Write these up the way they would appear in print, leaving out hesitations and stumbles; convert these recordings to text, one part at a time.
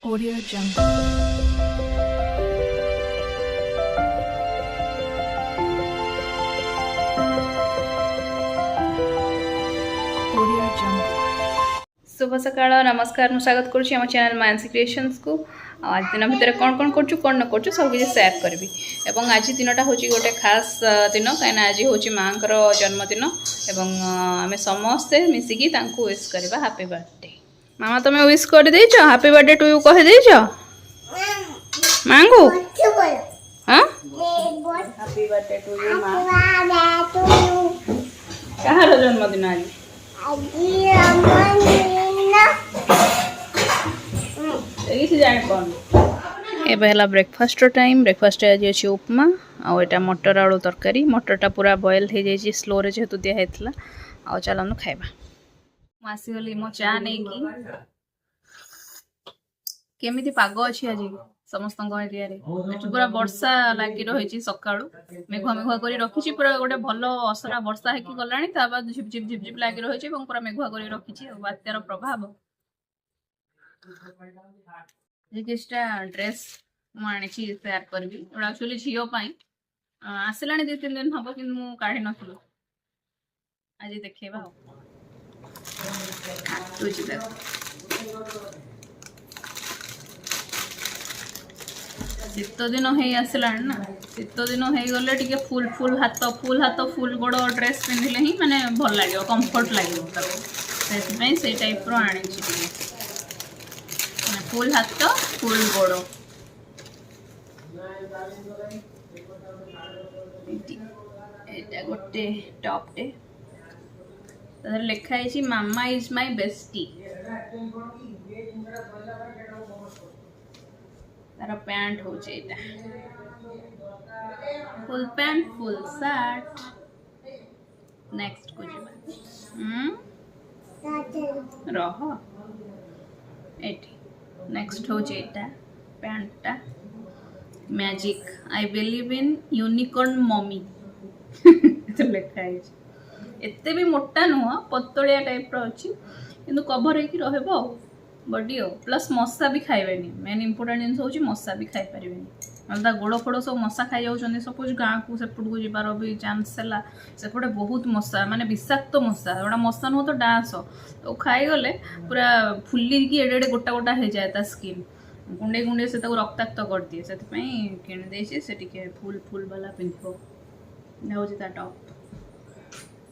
Audio Jungle. Audio Jungle. शुभ सकाळ नमस्कार मु स्वागत करुच्ची आम चैनल मानसी क्रिएशंस को आज दिन भितर कौन कौन करूँ कौन न करूँ सब किसी सेयार करी एवं आज दिनटा हूँ गोटे खास दिन कहीं आज हूँ माँ जन्मदिन एवं आम समस्ते मिसिकी विश करवा हैप्पी बर्थडे मामा तुम्हें विश कर देच हैप्पी बर्थडे टू यू कह देच माँ को हाँ हैप्पी बर्थडे टू यू माँ कहाँ जन्मदिन आज एबेला ब्रेकफास्ट टाइम ब्रेकफास्ट आज अच्छे उपमा आटा मटर आलू तरकारी मटरटा पूरा बॉयल हो जाए स्लो रे जेहेतु दिखाई आ चलनु खाइबा आसीगली मो चा नहीं कि केमिति पाग अच्छी आज समस्त एरिया पूरा वर्षा लगी रही सका मेघुआ मेघुआ कर रखी पूरा गोटे भल असरा वर्षा होगी गला बाद झिप झिप झिप झिप लगी रही पूरा मेघुआ कर रखी बात्यार प्रभाव किसटा ड्रेस मुझे सेयार करी एक्चुअली झीपाई आसला 2-3 दिन हम कि काढ़ी नी आज देखा शीत दिन हो आसला ना शीत दिन हो गले टी फुल फुल हाथ फुल गोड़ ड्रेस पिंधिले ही माने भल लगे कंफर्ट लगे से टाइप आनी फुल हाथ फुल गोड़ एटा गोटे टॉप टे लिखाई मामा इज माय बेस्टी तार पैंट हो full pant full shirt next को रह एटी नेक्स्ट हो पैंटा magic I believe in unicorn mummy तो लिखाई एते भी मोटा नुह पतलिया टाइप अच्छी किंतु कभर हो बॉडी प्लस मशा भी खाइबेनी मेन इंपोर्टेंट जिन हूँ मशा भी खाई पारे ना गोड़ फोड़ सब मशा खाई जाऊँ सपोज गाँव को सेपट को जीवार भी चान्स है सेपटे बहुत मशा माने विषाक्त मशा गोटा मशा नुह तो डांस तो खाईगले पूरा फुलिकी एडे एडे गोटा गोटा हो जाए स्किन कुंडे कुंडे से रक्ताक्त कर दिए से किणदे से फुल फुल वाला पिंध हूँ टॉप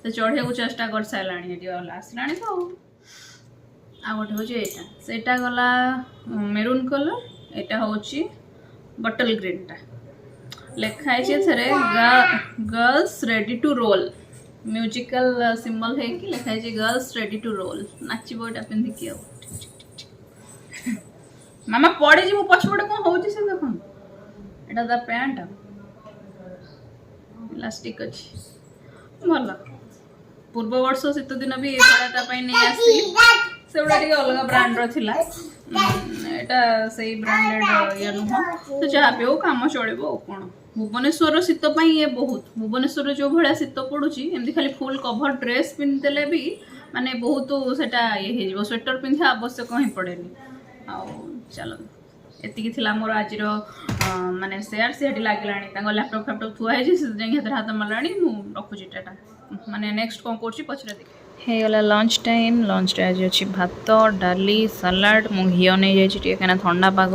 से चढ़िया को चेष्टा कर सारा आसला तो आ गोटे हूँ यहाँ गला मेरून कलर यहाँ हूँ बटल ग्रीन टा लिखाई girls ready to roll musical symbol है कि लिखाई गर्ल्स रेडी टू रोल नाचब यहाँ पिंधिकी मामा पड़े जी पछपटे कौन हो देख यहाँ पैंट इलास्टिक अच्छी भल पूर्व वर्ष शीत दिन भी नहीं आसी से अलग ब्रांड रहा से ब्रांडेड ये नुह तो जहाँ भी हो कम चलो कौन भुवनेश्वर शीत ये बहुत भुवनेश्वर जो भाया शीत पड़ुची एमती खाली फुल कभर ड्रेस पिंधले भी माने बहुत सेटा ये हो स्वेटर पिंधा आवश्यक ही पड़े चलो एति मोर आज माने सेयार से लगे लैपटॉप फैपटॉप थुआई हाथ मारा रखुची टाटा माने नेक्स्ट कौन कर पचर देख गला लंच टाइम आज अच्छी भात डाली सलाड मु घी नहीं जाइए कहीं ठंडा पाग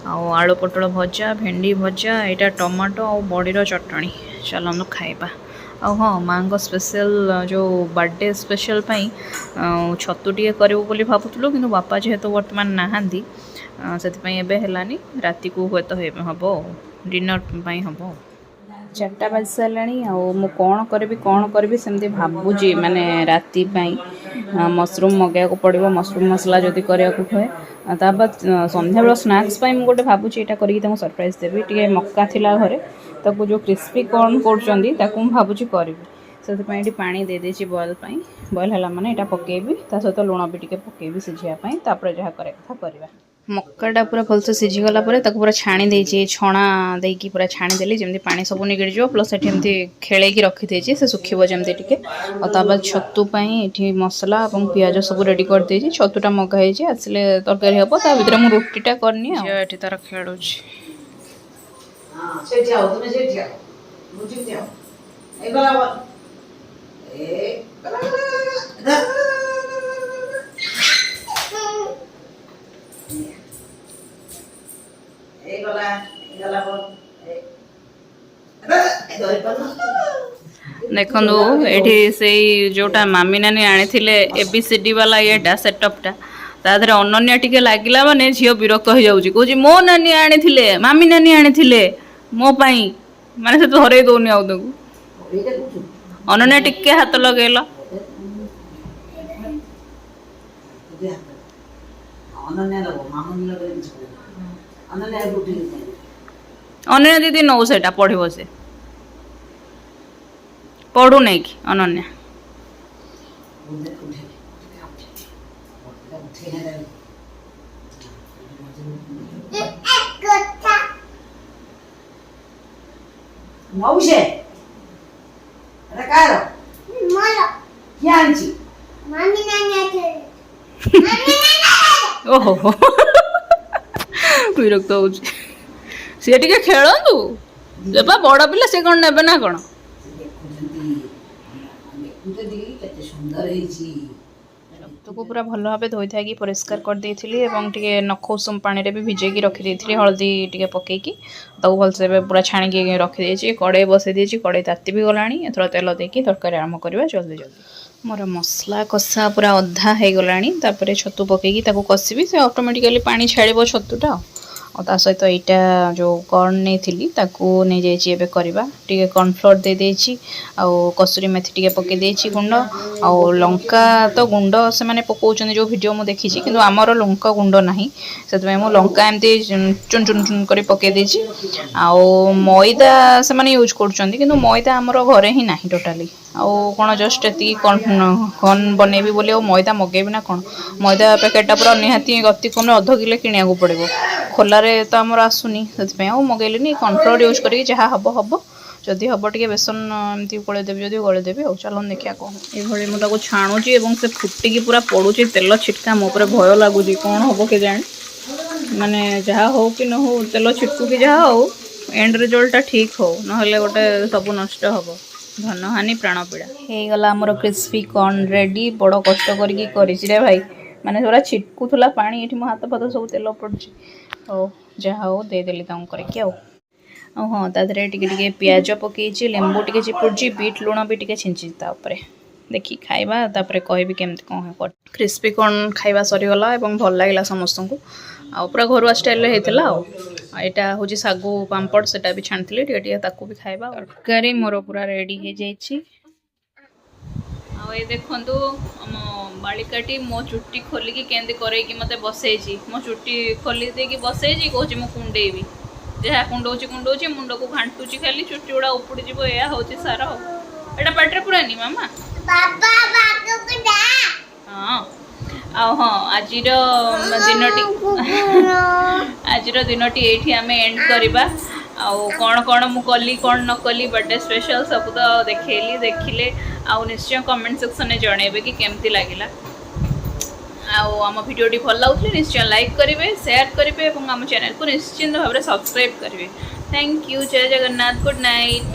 आलू पटल भजा भेंडी भजा यहाँ टमाटो आ बड़ीर चटनी चलो खाइबा हाँ माँ को स्पेशल जो बर्थडे स्पेशल छतु टे करूँ बोली भावुलु कि बापा जेहेतु बर्तमान नहांती से राति को हुए तो हम डिनर हम 4टा बाज सारा कौन करी सेमती भावुची माने राति मशरूम मगाया पड़ो मशरूम मसला जदि करा बाद संध्या बेल स्नाक्स गोटे भावुची यहाँ करके सरप्राइज देवी टे मक्का थिला घरे ताकू जो क्रिस्पी कॉर्न कर भावुची करी से पानी दे देची बॉयल बॉयल है माने यहाँ पकेबी सहित लुण भी टे पकेबी सिझापी जहाँ करा करवा मक्काटा पूरा भलसे सीझीगला पूरा छाणी देछि छणा देकी पूरा छाणी देली जेमती पानी सब निगड़ जो प्लस एठी एमती खेळेकी रखी देछि से सुखिबो जेमती टिके और ता बाद छत्तू पई एठी मसला और प्याज सब रेडी कर देछि छत्तूटा मगा हेछि आसिले तरकारी हबो ता भितर मु रोटीटा करनी आ एठी तार खेळुछि हां सेठी आओ तुमे सेठी आओ बुझी जाओ ए गला ए गला देखो ये से जोटा मामी नानी आनी एबीसीडी वाला येटा सेटअपटा तादर अनन्या टिके लागिला माने झियो विरक्त हो जाउची कहूची मो नानी आनी मामी नानी आनी मो पाई माने से धरे दौनी आउ तू अनन्या टिके हाथ लगेला अनन्या दीदी नौ सेटा पढ़ो से पढ़ू नहीं कि अनन्या मौसे अरे काय रो मला यांची मामी नानी ओहो विरक्त हो सी टे खेलतु जब बड़ पिला से कौन ने ना कौन को पूरा भल भाव धोई थी परिष्कार कर देती टे नख उषुम पानी भी भिजेकी रखी हलदी टे पकईकी भलसे पूरा छाणी रखी कड़े बसई देती कड़े ताती भी गला एथर तेल देकी तरकारी आरंभ करवा जल्दी जल्दी मोर मसला कषा पूरा अधा हो गला छतु पकईकी कषि से ऑटोमेटिकली पानी छाड़ छतुटा और सहित यहाँ जो कॉर्न नहीं नहीं जाइए करवा टे कॉर्नफ्लोर दे देछि आउ कसुरी मेथी टे पकई गुंड आउ लंका तो गुंड से मैंने पकाउछन जो वीडियो मु देखी कि आमर लंका गुंड नहीं से मु लंका एमती चुन चुन चुन कर पकई देछि आउ मैदा से मैंने यूज कर कि मैदा आमर घरे ही नहीं टोटाली आउ कौन जस्ट एति कॉर्न बनैबी बोली आ मैदा मगेबी ना कौन मैदा पैकेटा पूरा निहाती गति कम अध किलो किणा पड़ो खोलार तो आमर आसुनी से मगेली कॉर्नफ्लोर यूज करी जहाँ हम हम जदि हम टे बेसन एमती गलेदेवी जदि गलेदेवी आ चलो देखा कौन ये मुझे छाणुची से फुटिकी पूरा पड़ुची तेल छिटका मो भय लगुच कौन हम के जाने माने जहाँ हो कि न हो तेल छिटकू कि जहाँ हो एंड रिजल्टा ठीक हो ना गोटे सब नष्ट हम धनहानि प्राण पीड़ा हो गला आमर क्रिस्पी कॉर्न रेडी बड़ कष्ट करी भाई माने थोड़ा छिटकुला पानी ये मो हाथ फाथ सब तेल पड़ी हो जहाँ हो देदेली करके हाँ तादे टे पियाज पकई लेंबू टे चिपुड़ी बीट लुण भी टे छिंची देखी खाइबा तापरे कहबी केमती कौन है क्रिस्पी कॉर्न खाइबा सरीगला भल लगे समस्त को आ पूरा घरुआ स्टाइल यहाँ हूँ सागु पापड़ से भी छाणी ताकू भी खाइबा तरकारी मोर पूरा रेडी हो जाए देखु आम बालिकाटी मो चुट्टी खोलिकी केंदी करैकी मते बसैची मो चुट्टी खोली देकी बसैची कहूँ मु कुंडेबी जहाँ कुंडौची मुंड को घाटुची खाली चुट्टी गुड़ा उपड़ी जीव या हूँ सार एटा पेटे पुरानी मामा हाँ हाँ आज दिनटी ये आम एंड करवा आउ कौन कौन मु कली कौन न कली बर्थडे स्पेशल सब तो देखिले आउ निश्चय कमेंट सेक्शन में जनइबे कि केमती लगिला आम भिडियोटी भल लगुले निश्चय लाइक करेंगे शेयर करेंगे और आम चैनल को निश्चिंत भाव में सब्सक्राइब करेंगे थैंक यू जय जगन्नाथ गुड नाइट।